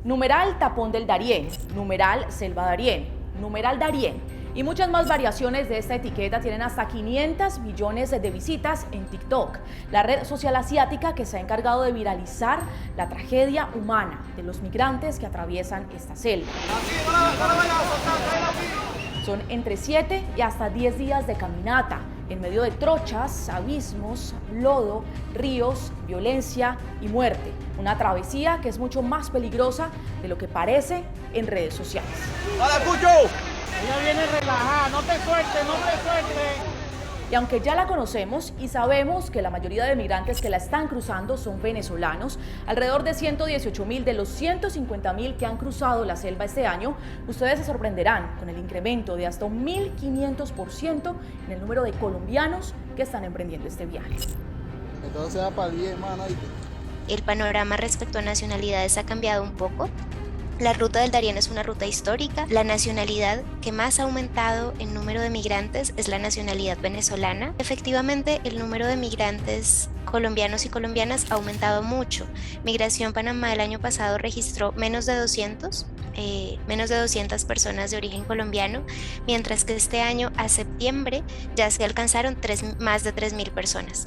numeral tapón del Darién, numeral selva Darién, numeral Darién y muchas más variaciones de esta etiqueta tienen hasta 500 millones de visitas en TikTok, la red social asiática que se ha encargado de viralizar la tragedia humana de los migrantes que atraviesan esta selva. Son entre 7 y hasta 10 días de caminata, en medio de trochas, abismos, lodo, ríos, violencia y muerte. Una travesía que es mucho más peligrosa de lo que parece en redes sociales. ¡Hola, Cucho! Ella viene relajada, no te sueltes, no te sueltes. Y aunque ya la conocemos y sabemos que la mayoría de migrantes que la están cruzando son venezolanos, alrededor de 118.000 de los 150.000 que han cruzado la selva este año, ustedes se sorprenderán con el incremento de hasta un 1.500% en el número de colombianos que están emprendiendo este viaje. Entonces va para el 10, mano. El panorama respecto a nacionalidades ha cambiado un poco. La ruta del Darién es una ruta histórica. La nacionalidad que más ha aumentado en número de migrantes es la nacionalidad venezolana. Efectivamente, el número de migrantes colombianos y colombianas ha aumentado mucho. Migración Panamá el año pasado registró menos de 200 personas de origen colombiano, mientras que este año, a septiembre, ya se alcanzaron más de 3.000 personas.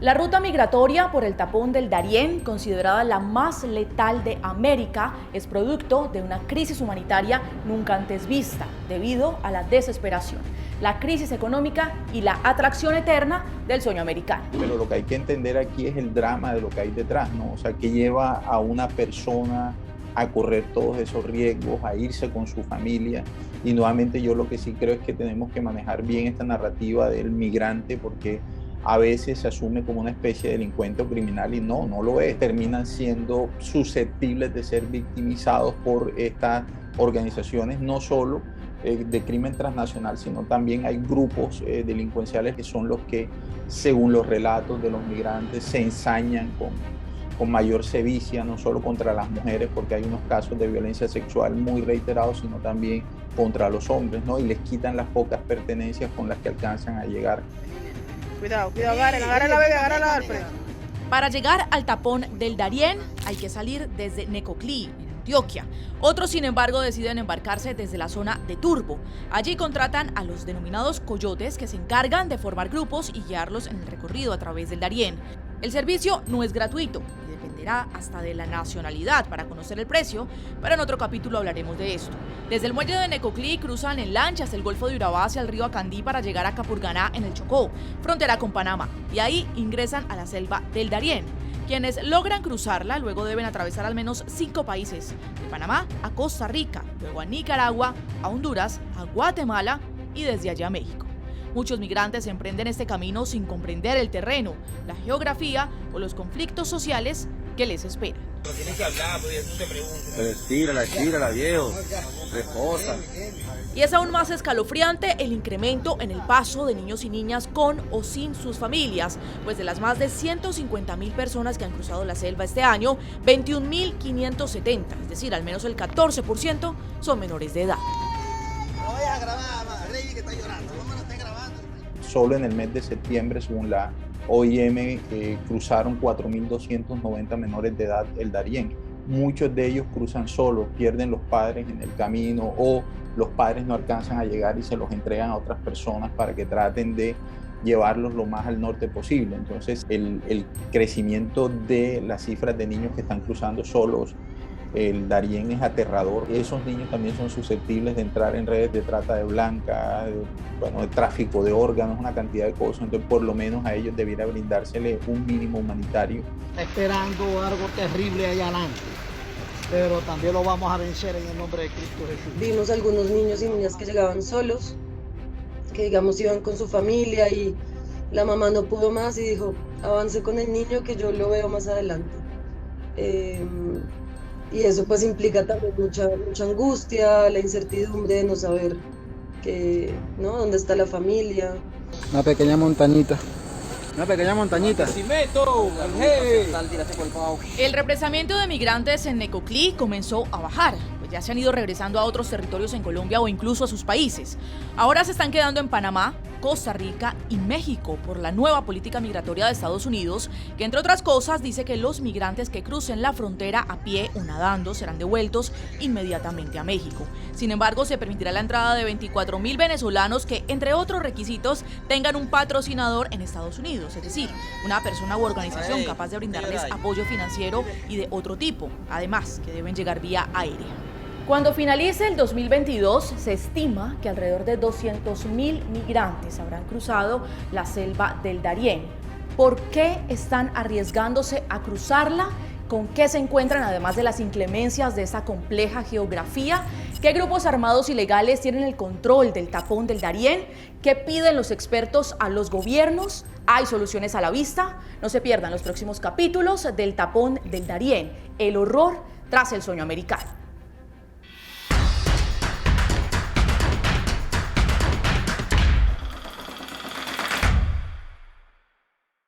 La ruta migratoria por el tapón del Darién, considerada la más letal de América, es producto de una crisis humanitaria nunca antes vista, debido a la desesperación, la crisis económica y la atracción eterna del sueño americano. Pero lo que hay que entender aquí es el drama de lo que hay detrás, ¿no? O sea, que lleva a una persona a correr todos esos riesgos, a irse con su familia. Y nuevamente yo lo que sí creo es que tenemos que manejar bien esta narrativa del migrante, porque a veces se asume como una especie de delincuente o criminal y no lo es. Terminan siendo susceptibles de ser victimizados por estas organizaciones, no solo de crimen transnacional, sino también hay grupos delincuenciales que son los que, según los relatos de los migrantes, se ensañan con mayor sevicia, no solo contra las mujeres, porque hay unos casos de violencia sexual muy reiterados, sino también contra los hombres, ¿no? Y les quitan las pocas pertenencias con las que alcanzan a llegar. Cuidado, agarra la bebé, agarra la Alfred. Para llegar al tapón del Darién hay que salir desde Necoclí, en Antioquia. Otros, sin embargo, deciden embarcarse desde la zona de Turbo. Allí contratan a los denominados coyotes que se encargan de formar grupos y guiarlos en el recorrido a través del Darién. El servicio no es gratuito y dependerá hasta de la nacionalidad para conocer el precio, pero en otro capítulo hablaremos de esto. Desde el muelle de Necoclí cruzan en lanchas el Golfo de Urabá hacia el río Acandí para llegar a Capurganá en el Chocó, frontera con Panamá, y ahí ingresan a la selva del Darién. Quienes logran cruzarla luego deben atravesar al menos 5 países, de Panamá a Costa Rica, luego a Nicaragua, a Honduras, a Guatemala y desde allá a México. Muchos migrantes emprenden este camino sin comprender el terreno, la geografía o los conflictos sociales que les esperan. Pero tienes que hablar, pues eso te pregunto. Pero tírala, viejo. Reposa. Y es aún más escalofriante el incremento en el paso de niños y niñas con o sin sus familias, pues de las más de 150.000 personas que han cruzado la selva este año, 21.570, es decir, al menos el 14%, son menores de edad. No vayas a grabar, Rey, que está llorando. No me lo estés grabando. Solo en el mes de septiembre, según la OIM, cruzaron 4.290 menores de edad el Darién. Muchos de ellos cruzan solos, pierden los padres en el camino o los padres no alcanzan a llegar y se los entregan a otras personas para que traten de llevarlos lo más al norte posible. Entonces el crecimiento de las cifras de niños que están cruzando solos el Darién es aterrador. Esos niños también son susceptibles de entrar en redes de trata de blanca, de tráfico de órganos, una cantidad de cosas. Entonces, por lo menos a ellos debiera brindársele un mínimo humanitario. Esperando algo terrible allá adelante, pero también lo vamos a vencer en el nombre de Cristo Jesús. Vimos algunos niños y niñas que llegaban solos, que digamos iban con su familia y la mamá no pudo más y dijo, avance con el niño que yo lo veo más adelante. Y eso pues implica también mucha angustia, la incertidumbre de no saber dónde está la familia. Una pequeña montañita. El represamiento de migrantes en Necoclí comenzó a bajar, pues ya se han ido regresando a otros territorios en Colombia o incluso a sus países. Ahora se están quedando en Panamá, Costa Rica y México por la nueva política migratoria de Estados Unidos, que entre otras cosas dice que los migrantes que crucen la frontera a pie o nadando serán devueltos inmediatamente a México. Sin embargo, se permitirá la entrada de 24.000 venezolanos que, entre otros requisitos, tengan un patrocinador en Estados Unidos, es decir, una persona u organización capaz de brindarles apoyo financiero y de otro tipo, además que deben llegar vía aérea. Cuando finalice el 2022, se estima que alrededor de 200.000 migrantes habrán cruzado la selva del Darién. ¿Por qué están arriesgándose a cruzarla? ¿Con qué se encuentran además de las inclemencias de esa compleja geografía? ¿Qué grupos armados ilegales tienen el control del tapón del Darién? ¿Qué piden los expertos a los gobiernos? ¿Hay soluciones a la vista? No se pierdan los próximos capítulos del tapón del Darién, el horror tras el sueño americano.